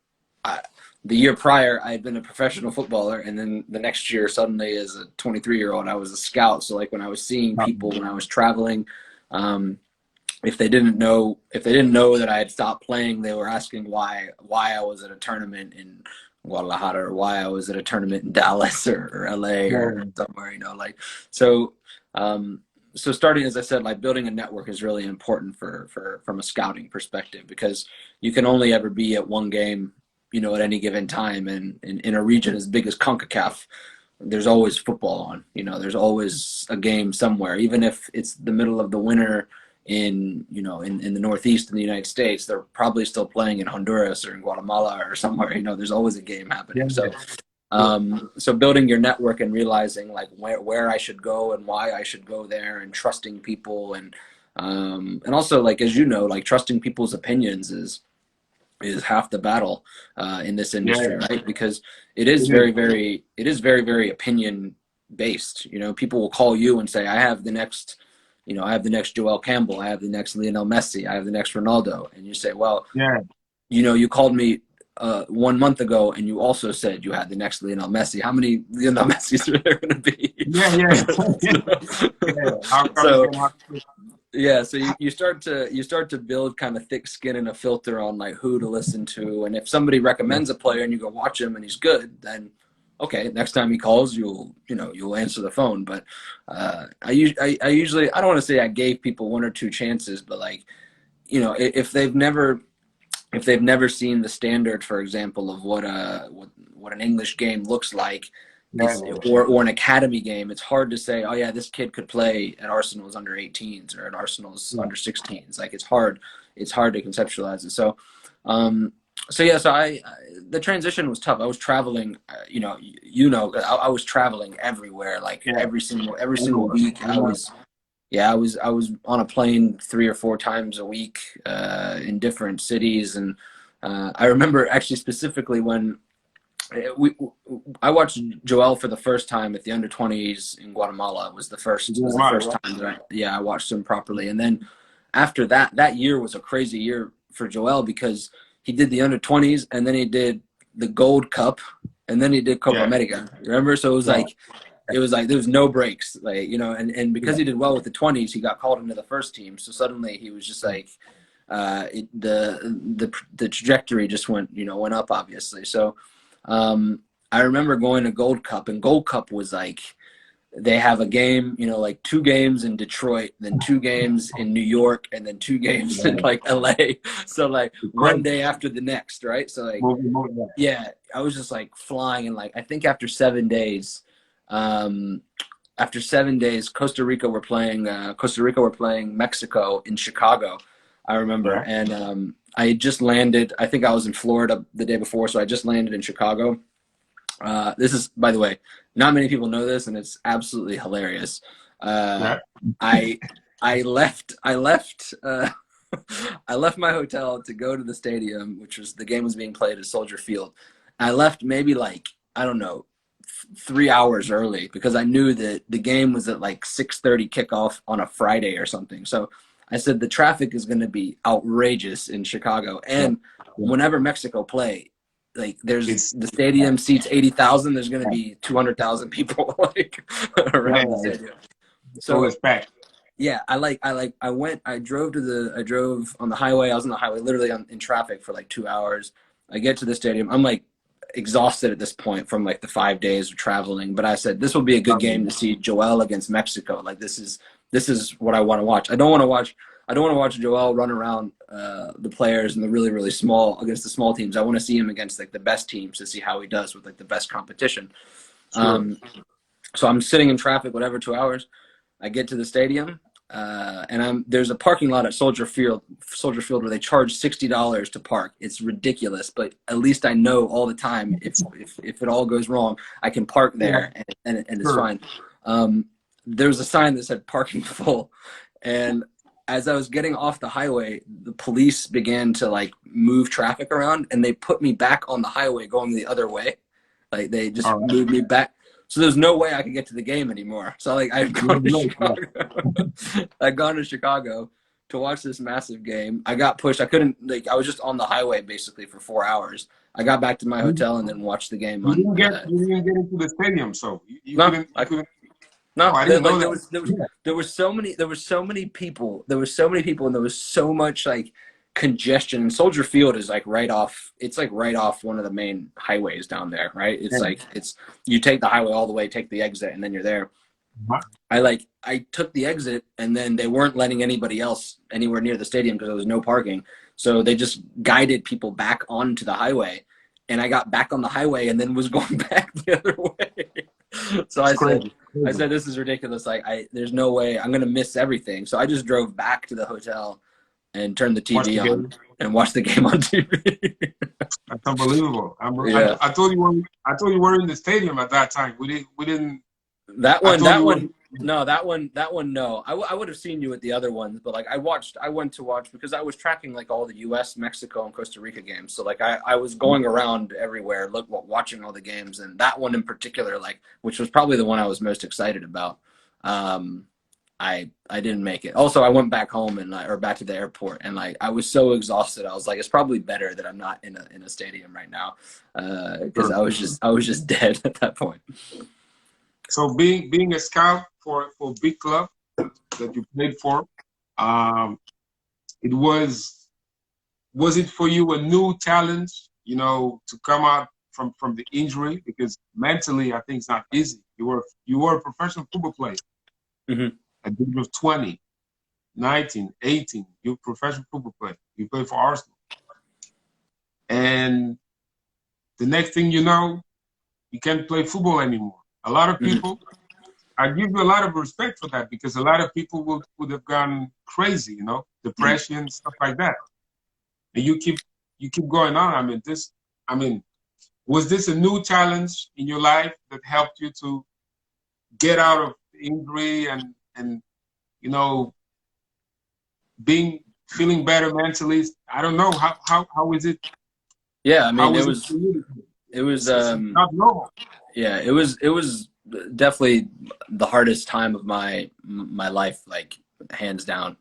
the year prior I had been a professional footballer, and then the next year suddenly as a 23-year-old I was a scout. So like when I was seeing people when I was traveling, if they didn't know that I had stopped playing, they were asking why I was at a tournament in Guadalajara, or why I was at a tournament in Dallas or LA or somewhere, you know, like, so so starting, as I said, like building a network is really important from a scouting perspective, because you can only ever be at one game, you know, at any given time. And in a region as big as CONCACAF, there's always football on, you know, there's always a game somewhere, even if it's the middle of the winter in the Northeast in the United States, they're probably still playing in Honduras or in Guatemala or somewhere, you know, there's always a game happening. So building your network and realizing like where I should go and why I should go there, and trusting people, and also, like, as you know, like trusting people's opinions is half the battle in this industry, right? Because it is very, very opinion based. You know, people will call you and say, I have the next Joel Campbell, I have the next Lionel Messi, I have the next Ronaldo. And you say, well, you know, you called me 1 month ago and you also said you had the next Lionel Messi. How many Lionel Messis are there going to be? So you start to build kind of thick skin and a filter on like who to listen to. And if somebody recommends a player and you go watch him and he's good, then okay, next time he calls, you'll answer the phone. But I usually, I don't want to say I gave people one or two chances, but like, if they've never seen the standard, for example, of what an English game looks like, Yeah, or an academy game, it's hard to say, oh yeah, this kid could play at Arsenal's under 18s or at Arsenal's yeah, under 16s. Like it's hard to conceptualize it. Um, so yeah, the transition was tough. I was traveling, I was traveling everywhere, like yeah. every single Everywhere. week. I was on a plane 3 or 4 times a week in different cities, and I remember actually specifically when we I watched Joel for the first time at the under 20s in Guatemala. It was the first time that I watched him properly, and then after that year was a crazy year for Joel because he did the under 20s and then he did the Gold Cup and then he did Copa Yeah, America. Remember? So yeah, it was like there was no breaks, like and because yeah. he did well with the 20s, he got called into the first team. So suddenly he was just like the trajectory just went up, obviously. So I remember going to Gold Cup, and Gold Cup was like they have a game, like 2 games in Detroit, then 2 games in New York, and then 2 games in like LA. So like It's one crazy. day after the next, right? So like Yeah. yeah, I was just like flying, and like I think um, after 7 days, Costa Rica were playing Mexico in Chicago. I remember, Yeah. and I had just landed. I think I was in Florida the day before, so I just landed in Chicago. This is, by the way, not many people know this, and it's absolutely hilarious. Uh, Yeah. I I left I left my hotel to go to the stadium, which was the game was being played at Soldier Field. I left maybe like I don't know 3 hours early because I knew that the game was at like 6:30 kickoff on a Friday or something. So I said the traffic is going to be outrageous in Chicago, Yeah. and Yeah. whenever Mexico play, like there's It's the stadium seats 80,000. There's going to be 200,000 people like yeah. around the stadium. It's So always packed. yeah, I drove on the highway. I was on the highway literally in traffic for like 2 hours. I get to the stadium. I'm like exhausted at this point from like the 5 days of traveling. But I said this will be a good game to see Joel against Mexico. Like this is what I want to watch. I don't want to watch Joel run around the players and the really really small against the small teams. I want to see him against like the best teams to see how he does with like the best competition. Sure. Um, so I'm sitting in traffic, whatever, 2 hours. I get to the stadium, and there's a parking lot at Soldier Field where they charge $60 to park. It's ridiculous, but at least I know all the time if it all goes wrong, I can park Yeah. there and it's Sure. fine. Um, there was a sign that said parking full, and as I was getting off the highway, the police began to like move traffic around, and they put me back on the highway going the other way. Like they just All right. moved me back. So there's no way I could get to the game anymore. So like I've gone to No, yeah. Chicago. I've gone to Chicago to watch this massive game. I got pushed. I couldn't I was just on the highway basically for 4 hours. I got back to my You, hotel and then watched the game you on didn't get into the stadium, so you no, couldn't I Oh, no, I didn't know like that. Yeah. there was so many people. There was so many people, and there was so much like congestion. And Soldier Field is like right off. It's like right off one of the main highways down there, right? It's Yeah. like it's you take the highway all the way, take the exit, and then you're there. Uh-huh. I took the exit, and then they weren't letting anybody else anywhere near the stadium because there was no parking. So they just guided people back onto the highway, and I got back on the highway, and then was going back the other way. So It's I said, crazy. I Crazy. said, this is ridiculous. Like, there's no way I'm gonna miss everything. So I just drove back to the hotel and turned the Watch the TV on game. and watched the game on TV. That's unbelievable. Yeah, I told you I told you we're in the stadium at that time. We didn't. that I one, told that you one, no, that one, no. I would have seen you at the other ones, but like I went to watch because I was tracking like all the U.S., Mexico, and Costa Rica games. So like I was going around everywhere, watching all the games, and that one in particular, like which was probably the one I was most excited about. Um, I didn't make it. Also, I went back home or back to the airport, and like I was so exhausted. I was like, it's probably better that I'm not in a stadium right now, because I was just dead at that point. So being a scout for big club that you played for, um, it was it for you a new challenge? You know, to come out from the injury, because mentally I think it's not easy. You were a professional football player Hmm. at the age of 20, 19, 18. You're a professional football player. You play for Arsenal, and the next thing you know, you can't play football anymore. A lot of Hmm. people, I give you a lot of respect for that, because a lot of people would have gone crazy, depression, stuff like that. And you keep going on. I mean, was this a new challenge in your life that helped you to get out of the injury and you know being feeling better mentally? I don't know how is it. Yeah, I mean, How it is it was for you? it was It's not normal. yeah, it was definitely the hardest time of my life, like hands down.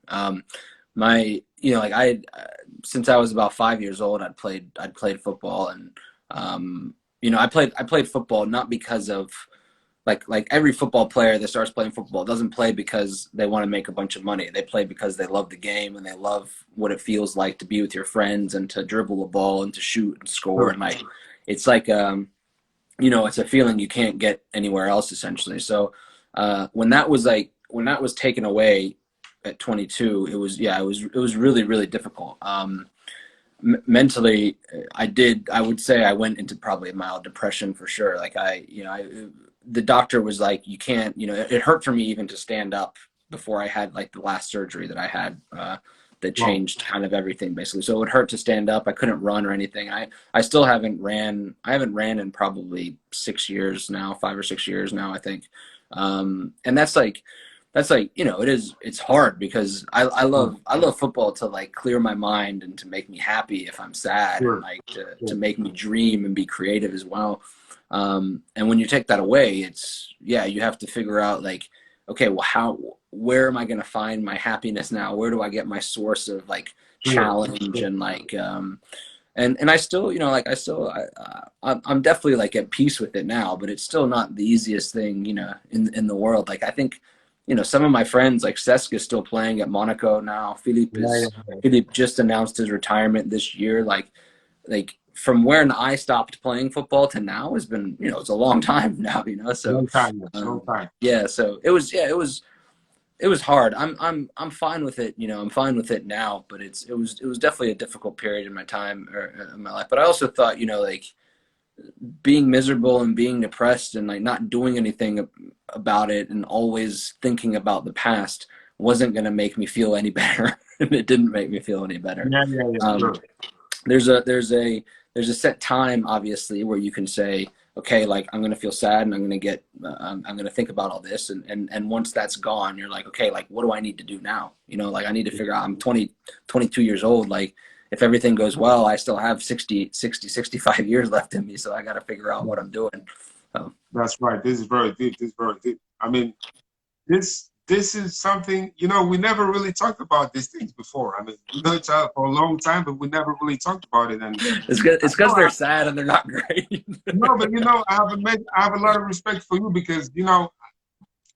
My like since I was about 5 years old, I'd played football, and I played football not because of like every football player that starts playing football doesn't play because they want to make a bunch of money. They play because they love the game and they love what it feels like to be with your friends and to dribble a ball and to shoot and score, Sure. and like it's like it's a feeling you can't get anywhere else essentially. So when that was taken away at 22, it was really really difficult. Mentally, I would say I went into probably a mild depression for sure. Like the doctor was like, you can't, it hurt for me even to stand up before I had like the last surgery that I had, that Wow. changed kind of everything basically. So it would hurt to stand up. I couldn't run or anything. I still haven't ran in probably 6 years now, 5 or 6 years now, I think. And that's like it's hard because I love football to like clear my mind and to make me happy if I'm sad, and Sure. like to Sure. make me dream and be creative as well. And when you take that away, you have to figure out like, okay, well, where am I going to find my happiness now? Where do I get my source of like Sure. challenge Sure. and like and I still, I'm definitely like at peace with it now, but it's still not the easiest thing, in the world. Like I think, some of my friends like Cesc is still playing at Monaco now. Yeah, yeah, yeah. Philippe just announced his retirement this year. Like from when I stopped playing football to now has been, it's a long time now, So Long time. Long um, time. yeah, so it was hard. I'm fine with it. I'm fine with it now. But it was definitely a difficult period in my time or in my life. But I also thought, like being miserable and being depressed and like not doing anything about it and always thinking about the past wasn't going to make me feel any better. And it didn't make me feel any better. Yeah, yeah, yeah. Um, Sure. there's a set time obviously where you can say, okay, like I'm gonna feel sad and I'm gonna think about all this, and once that's gone, you're like, okay, like what do I need to do now? Like I need to figure out. I'm 22 years old. Like if everything goes well, I still have 65 years left in me, so I got to figure out Yeah, what I'm doing. So, that's right. This is very deep. This is very deep. I mean, this is something, we never really talked about these things before. I mean, we know each other for a long time, but we never really talked about it. And it's good. I It's know because they're sad and they're not great. no, but I have a lot of respect for you, because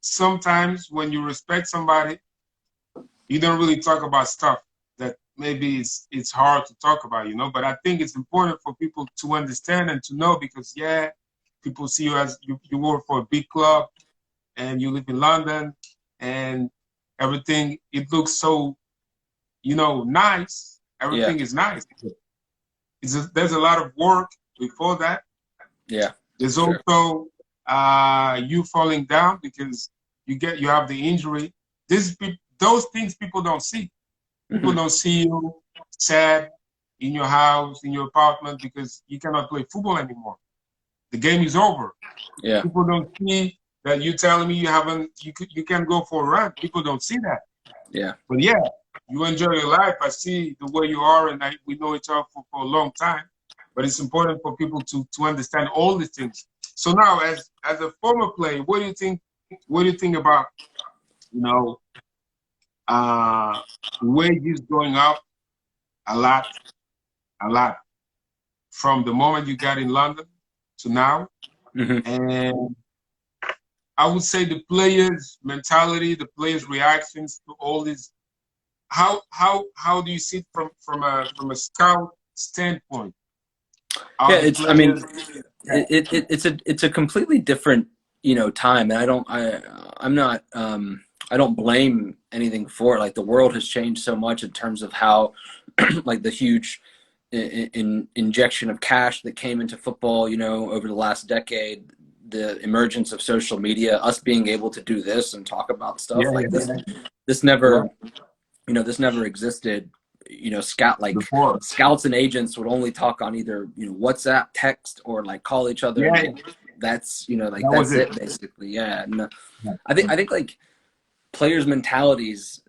sometimes when you respect somebody, you don't really talk about stuff that maybe it's hard to talk about, But I think it's important for people to understand and to know, because people see you as you work for a big club and you live in London, and everything, it looks so, nice. Yeah, Everything is nice. There's a lot of work before that. yeah, There's for sure. also you falling down because you have the injury. Those things people don't see. People Hmm. don't see you sad in your house, in your apartment, because you cannot play football anymore. The game is over. Yeah, People don't see that you telling me you can go for a run. People don't see that. yeah. But yeah, you enjoy your life. I see the way you are, and we know each other for a long time. But it's important for people to understand all these things. So now, as a former player, what do you think? What do you think about you know uh, wages going up a lot, a lot from the moment you got in London to now? Hmm. And I would say the players' mentality, the players' reactions to all this. How do you see it from a scout standpoint? Yeah, Are the I mean, players? it's a completely different, you know, time, and I'm not I don't blame anything for it. Like the world has changed so much in terms of how like the huge injection of cash that came into football, you know, over the last decade, the emergence of social media, us being able to do this and talk about stuff like this Yeah. never, you know, this never existed. You know, Before. scouts and agents would only talk on either, you know, WhatsApp, text, or like call each other, and Yeah, like that's, you know, like that was that's it. it basically. Yeah, and Yeah. I think like players' mentalities,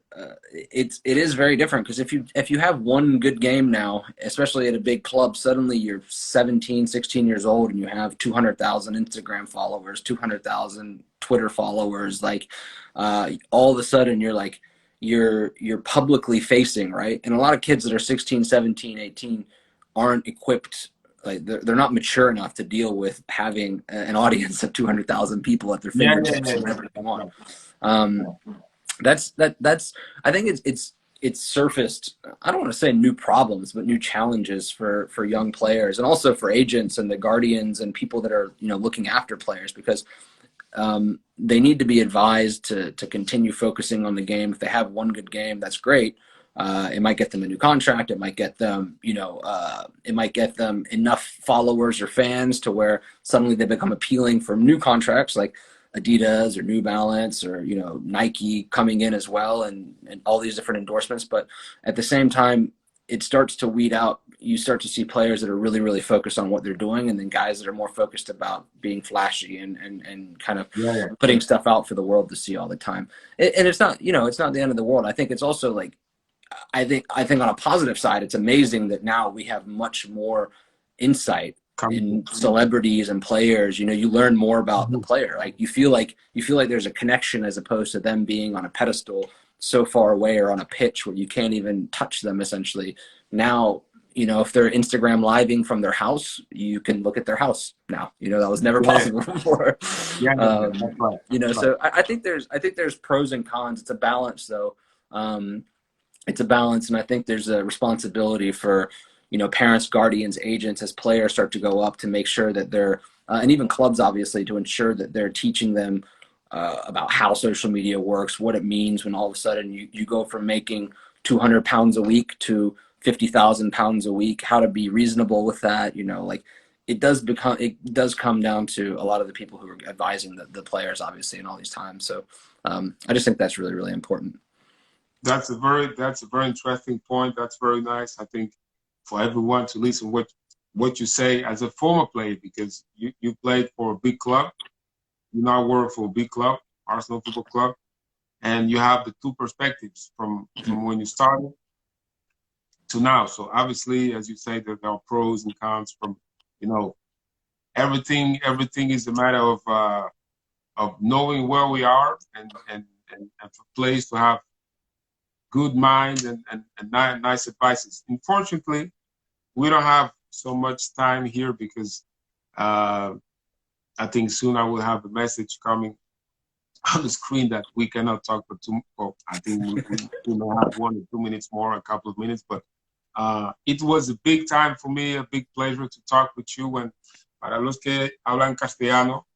it is very different, because if you have one good game now, especially at a big club, suddenly you're 17, 16 years old and you have 200,000 Instagram followers, 200,000 Twitter followers. Like all of a sudden you're like you're publicly facing, right? And a lot of kids that are 16, 17, 18 aren't equipped. Like they're not mature enough to deal with having an audience of 200,000 people at their fingertips whenever they That's want. right. Um, Yeah. that's I think it's surfaced, I don't want to say new problems, but new challenges for young players, and also for agents and the guardians and people that are, you know, looking after players, because they need to be advised to continue focusing on the game. If they have one good game, that's great. It might get them a new contract. It might get them, you know, it might get them enough followers or fans to where suddenly they become appealing for new contracts like Adidas or New Balance or, you know, Nike coming in as well, and all these different endorsements. But at the same time, it starts to weed out. You start to see players that are really, really focused on what they're doing, and then guys that are more focused about being flashy and kind of Yeah. putting stuff out for the world to see all the time. And it's not, you know, it's not the end of the world. I think it's also like, I think on a positive side, it's amazing that now we have much more insight Come. in celebrities and players. You know, you learn more about the Mhm. player. Like you feel like there's a connection, as opposed to them being on a pedestal so far away or on a pitch where you can't even touch them essentially. Now, you know, if they're Instagram living from their house, you can look at their house now. You know, that was never Yeah. possible before. That's right. You know, That's right. so I think there's pros and cons. It's a balance, though. Um, it's a balance, and I think there's a responsibility for, you know, parents, guardians, agents, as players start to go up, to make sure that they're and even clubs, obviously, to ensure that they're teaching them about how social media works, what it means when all of a sudden you go from making 200 pounds a week to 50,000 pounds a week, how to be reasonable with that. You know, like it does come down to a lot of the people who are advising the players, obviously, in all these times. So I just think that's really, really important. That's a very interesting point. That's very nice. I think for everyone to listen what you say as a former player, because you played for a big club. You now work for a big club, Arsenal Football Club, and you have the two perspectives from when you started to now. So obviously, as you say, there are pros and cons from, you know, everything is a matter of knowing where we are, and for players to have good mind and nice advices. Unfortunately, we don't have so much time here because uh, I think soon I will have a message coming on the screen that we cannot talk for two. Well, I think we may have 1 or 2 minutes more, a couple of minutes, but it was a big time for me, a big pleasure to talk with you. And para los que hablan castellano,